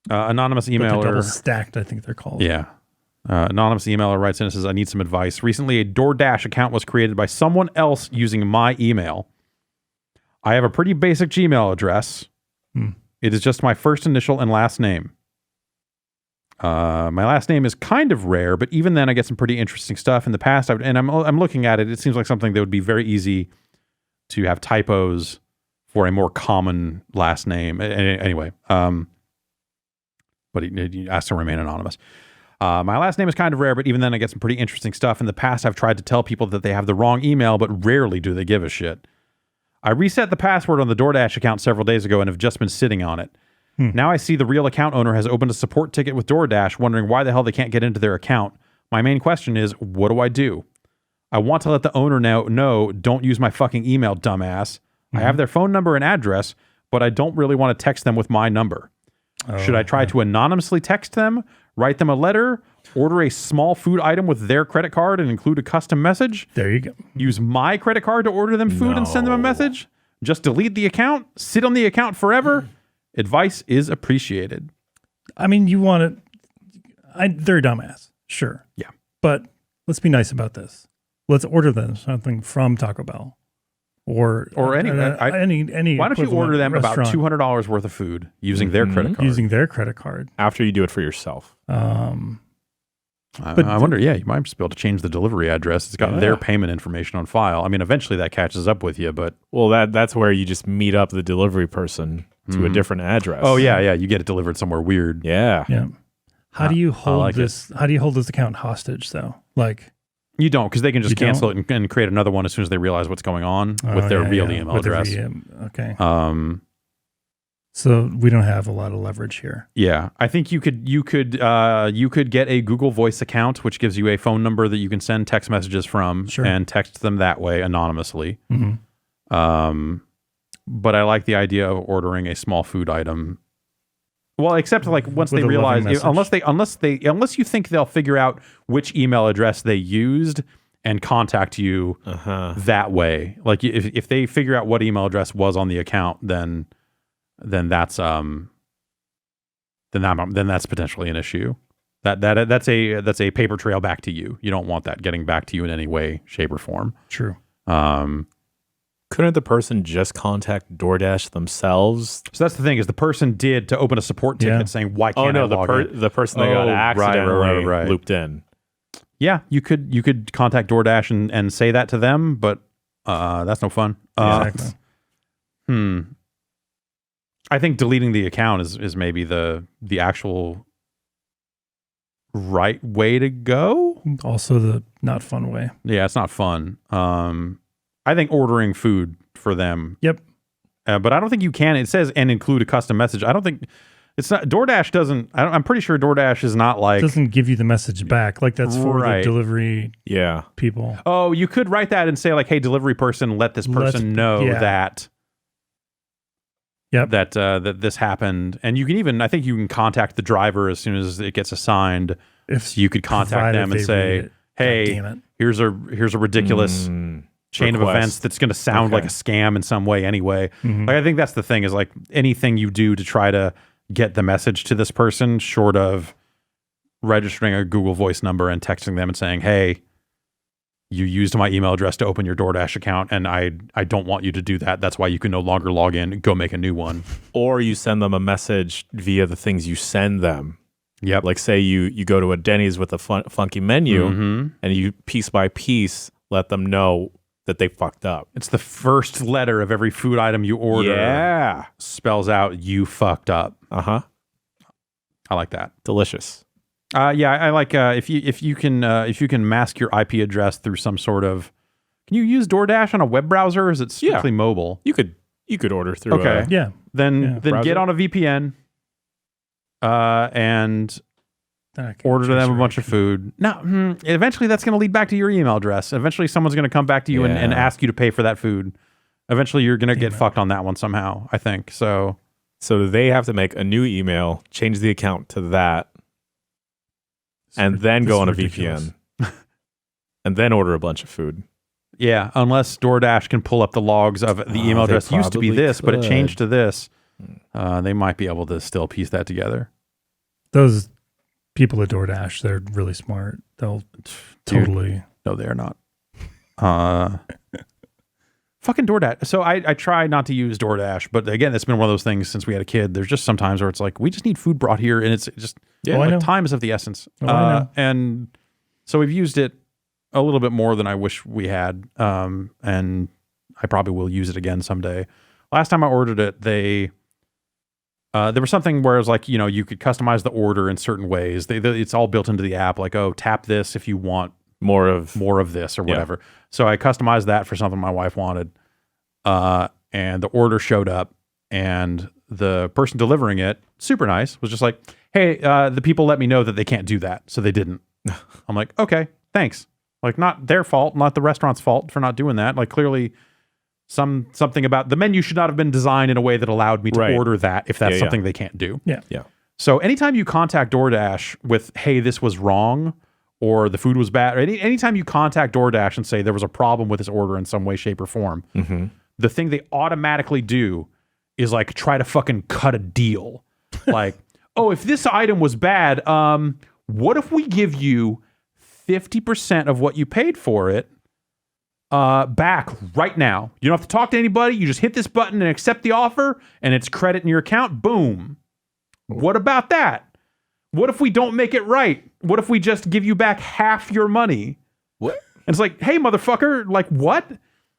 Anonymous emailer. Double stacked, I think they're called. Yeah. Anonymous emailer writes in and says, I need some advice. Recently, a Doordash account was created by someone else using my email. I have a pretty basic Gmail address. It is just my first initial and last name. My last name is kind of rare, but even then I get some pretty interesting stuff. In the past, I'm looking at it, it seems like something that would be very easy to have typos for a more common last name. Anyway, but he asked to remain anonymous. My last name is kind of rare, but even then I get some pretty interesting stuff. In the past, I've tried to tell people that they have the wrong email, but rarely do they give a shit. I reset the password on the Doordash account several days ago and have just been sitting on it. Now I see the real account owner has opened a support ticket with Doordash, wondering why the hell they can't get into their account. My main question is, what do I do? I want to let the owner know, don't use my fucking email, dumbass. I have their phone number and address, but I don't really want to text them with my number. Should I try to anonymously text them, write them a letter, order a small food item with their credit card and include a custom message? There you go. Use my credit card to order them food and send them a message? Just delete the account? Sit on the account forever? Advice is appreciated. I mean, you want to... They're a dumbass. Sure. Yeah. But let's be nice about this. Let's order them something from Taco Bell. Or any. Why don't you order them restaurant. About $200 worth of food using their credit card? Using their credit card. After you do it for yourself. I wonder, you might just be able to change the delivery address. It's got their payment information on file. I mean, eventually that catches up with you, but... Well, that's where you just meet up the delivery person to a different address. Oh, yeah. You get it delivered somewhere weird. Yeah. How do you hold this? How do you hold this account hostage, though? Like... You don't, because they can just cancel it and create another one as soon as they realize what's going on with their real email address. Okay. So we don't have a lot of leverage here. Yeah, I think you could get a Google Voice account, which gives you a phone number that you can send text messages from and text them that way anonymously. But I like the idea of ordering a small food item. Well, except like once they realize, unless you think they'll figure out which email address they used and contact you that way. Like if they figure out what email address was on the account, then that's potentially an issue. That's a paper trail back to you. You don't want that getting back to you in any way, shape, or form. True. Couldn't the person just contact Doordash themselves? So that's the thing, is the person did to open a support ticket saying, why can't I log in? The person that got accidentally looped in. Yeah, you could contact Doordash and say that to them, but that's no fun. Exactly. I think deleting the account is maybe the actual right way to go. Also the not fun way. Yeah, it's not fun. I think ordering food for them. Yep. But I don't think you can. It says and include a custom message. I don't think it's not. DoorDash doesn't. I'm pretty sure DoorDash is not like doesn't give you the message back. Like that's for the delivery. People. Oh, you could write that and say like, "Hey, delivery person, let this person know that." Yep. That this happened, and you can even. I think you can contact the driver as soon as it gets assigned. So you could contact them and say, "Hey, here's a ridiculous." Chain of events that's going to sound like a scam in some way anyway. Like, I think that's the thing, is like anything you do to try to get the message to this person, short of registering a Google Voice number and texting them and saying, hey, you used my email address to open your DoorDash account and I don't want you to do that. That's why you can no longer log in. Go make a new one. Or you send them a message via the things you send them. Yep. Like say you go to a Denny's with a funky menu and you piece by piece let them know that they fucked up. It's the first letter of every food item you order. Yeah. Spells out you fucked up. I like that. Delicious. Yeah, I like if you can mask your IP address through some sort of. Can you use DoorDash on a web browser? Or is it strictly mobile? You could order through. Then get on a VPN. And order them a bunch of food. No, eventually that's going to lead back to your email address. Eventually someone's going to come back to you and ask you to pay for that food. Eventually you're going to get fucked on that one somehow, I think. So they have to make a new email, change the account to that, and then go on a VPN. And then order a bunch of food. Yeah, unless DoorDash can pull up the logs of the email address used to be this, but it changed to this. They might be able to still piece that together. Those people at DoorDash, they're really smart. They'll totally. No, they are not. Fucking DoorDash. So I try not to use DoorDash, but again, it's been one of those things since we had a kid. There's just some times where it's like, we just need food brought here, and it's just time is of the essence. I know. And so we've used it a little bit more than I wish we had, and I probably will use it again someday. Last time I ordered it, there was something where it was like, you could customize the order in certain ways. It's all built into the app, like, oh, tap this if you want more of this or whatever. Yeah. So I customized that for something my wife wanted, and the order showed up, and the person delivering it, super nice, was just like, hey, the people let me know that they can't do that, so they didn't. I'm like, okay, thanks. Like, not their fault, not the restaurant's fault for not doing that. Like, clearly something about the menu should not have been designed in a way that allowed me to order that if that's something they can't do. Yeah. So anytime you contact DoorDash with, hey, this was wrong, or the food was bad, or anytime you contact DoorDash and say there was a problem with this order in some way, shape, or form, the thing they automatically do is like try to fucking cut a deal. Like, oh, if this item was bad, what if we give you 50% of what you paid for it back right now? You don't have to talk to anybody. You just hit this button and accept the offer, and it's credit in your account. Boom. What about that? What if we don't make it right? What if we just give you back half your money? What? And it's like, hey, motherfucker, like what?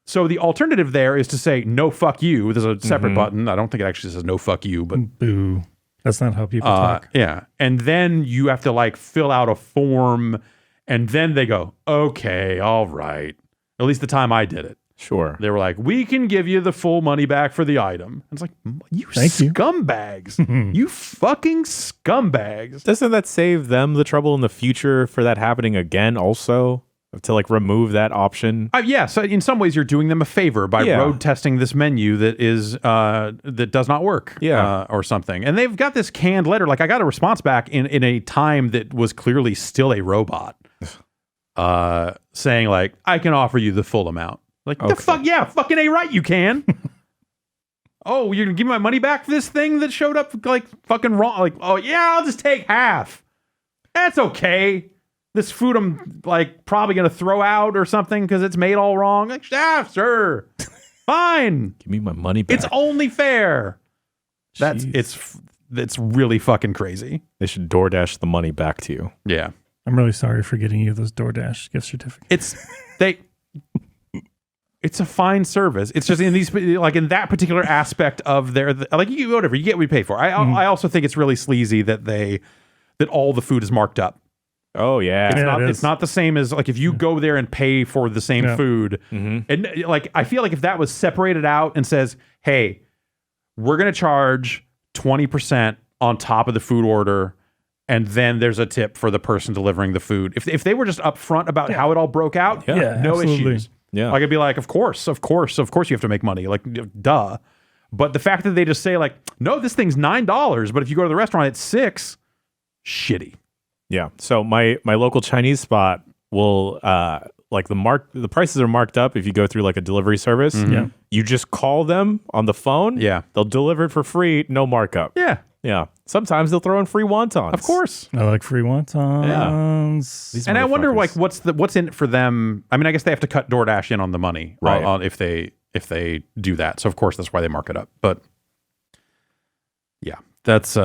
So the alternative there is to say, no, fuck you. There's a separate button. I don't think it actually says no, fuck you, but boo. That's not how people talk. Yeah. And then you have to like fill out a form, and then they go, okay, all right. At least the time I did it. Sure. They were like, we can give you the full money back for the item. It's like, you scumbags. You fucking scumbags. Doesn't that save them the trouble in the future for that happening again also? To like remove that option? Yeah. So in some ways you're doing them a favor by road testing this menu that is that does not work. Or something. And they've got this canned letter. Like I got a response back in a time that was clearly still a robot. Saying like, I can offer you the full amount. Like, the fuck? Yeah, fucking A right, you can. Oh, you're gonna give me my money back for this thing that showed up like fucking wrong? Like, oh yeah, I'll just take half. That's okay. This food I'm like probably gonna throw out or something because it's made all wrong. Like, sure. Fine. Give me my money back. It's only fair. It's really fucking crazy. They should DoorDash the money back to you. Yeah. I'm really sorry for getting you those DoorDash gift certificates. It's a fine service. It's just in these, like in that particular aspect of their, like you whatever you get what you pay for. I also think it's really sleazy that all the food is marked up. Oh yeah, it's not the same as like if you go there and pay for the same food, and like I feel like if that was separated out and says, hey, we're gonna charge 20% on top of the food order, and then there's a tip for the person delivering the food. If they were just upfront about how it all broke out, no absolutely. issues. Yeah, like I'd be like, of course, you have to make money. Like, duh. But the fact that they just say like, no, this thing's $9, but if you go to the restaurant, it's $6. Shitty. Yeah. So my local Chinese spot will like the prices are marked up if you go through like a delivery service. Yeah. You just call them on the phone. Yeah. They'll deliver it for free, no markup. Yeah. Yeah. Sometimes they'll throw in free wontons. Of course. I like free wontons. Yeah. And I wonder like what's in it for them. I mean, I guess they have to cut DoorDash in on the money, right? If they do that. So of course that's why they mark it up. But yeah, that's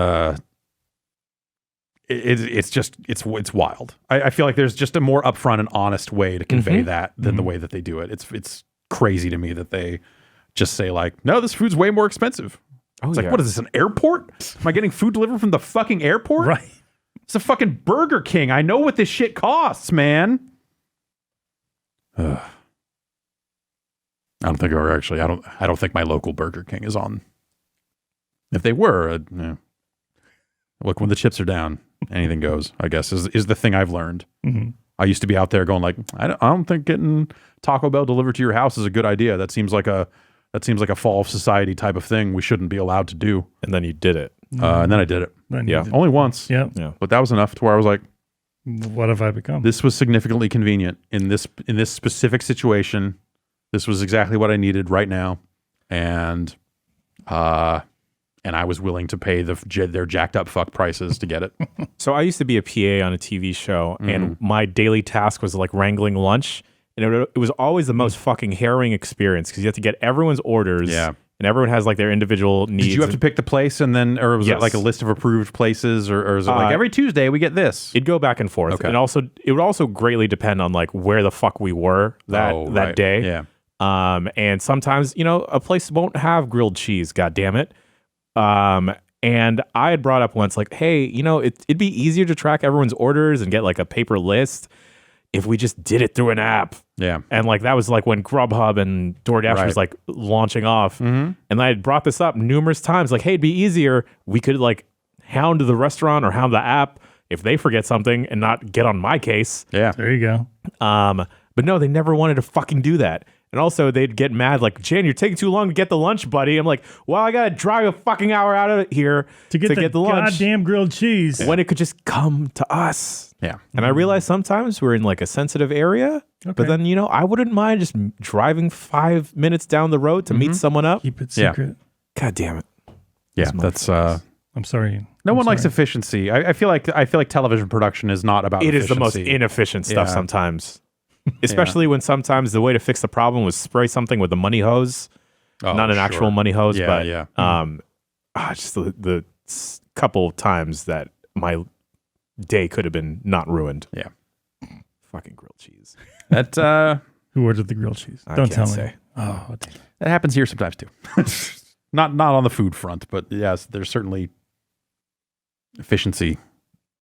it's wild. I feel like there's just a more upfront and honest way to convey that than the way that they do it. It's crazy to me that they just say like, no, this food's way more expensive. It's like, what is this, an airport? Am I getting food delivered from the fucking airport? Right. It's a fucking Burger King. I know what this shit costs, man. I don't think my local Burger King is on. If they were, look, when the chips are down, anything goes, I guess, is the thing I've learned. I used to be out there going like, I don't think getting Taco Bell delivered to your house is a good idea. That seems like a fall of society type of thing we shouldn't be allowed to do. And then you did it. And then I did it. Only once. Yeah. But that was enough to where I was like, what have I become? This was significantly convenient in this specific situation. This was exactly what I needed right now. And and I was willing to pay their jacked up fuck prices to get it. So I used to be a PA on a TV show, and my daily task was like wrangling lunch. And it was always the most fucking harrowing experience because you have to get everyone's orders. Yeah. And everyone has like their individual needs. Did you have to pick the place and then, or was it like a list of approved places, or is it like every Tuesday we get this? It'd go back and forth. Okay. And also, it would also greatly depend on like where the fuck we were that day. Yeah. And sometimes, a place won't have grilled cheese, God damn it. And I had brought up once like, hey, it'd be easier to track everyone's orders and get like a paper list if we just did it through an app. Yeah. And like that was like when Grubhub and DoorDash was like launching off. And I had brought this up numerous times, like, hey, it'd be easier. We could like hound the restaurant or hound the app if they forget something and not get on my case. Yeah. There you go. But no, they never wanted to fucking do that. And also they'd get mad like, Jan, you're taking too long to get the lunch, buddy. I'm like, well, I got to drive a fucking hour out of here to get the lunch. Goddamn grilled cheese. When it could just come to us. Yeah. And I realized sometimes we're in like a sensitive area, but then, I wouldn't mind just driving 5 minutes down the road to meet someone up. Keep it secret. God damn it. Yeah. That's, I'm sorry. No one likes efficiency. I feel like television production is not about It efficiency. is the most inefficient stuff sometimes. Especially when sometimes the way to fix the problem was spray something with a money hose. Not an actual money hose, but just the couple times that my day could have been not ruined. Yeah. Fucking grilled cheese. That who ordered the grilled cheese? Don't tell me. Oh, damn. That happens here sometimes too. not on the food front, but yes, there's certainly efficiency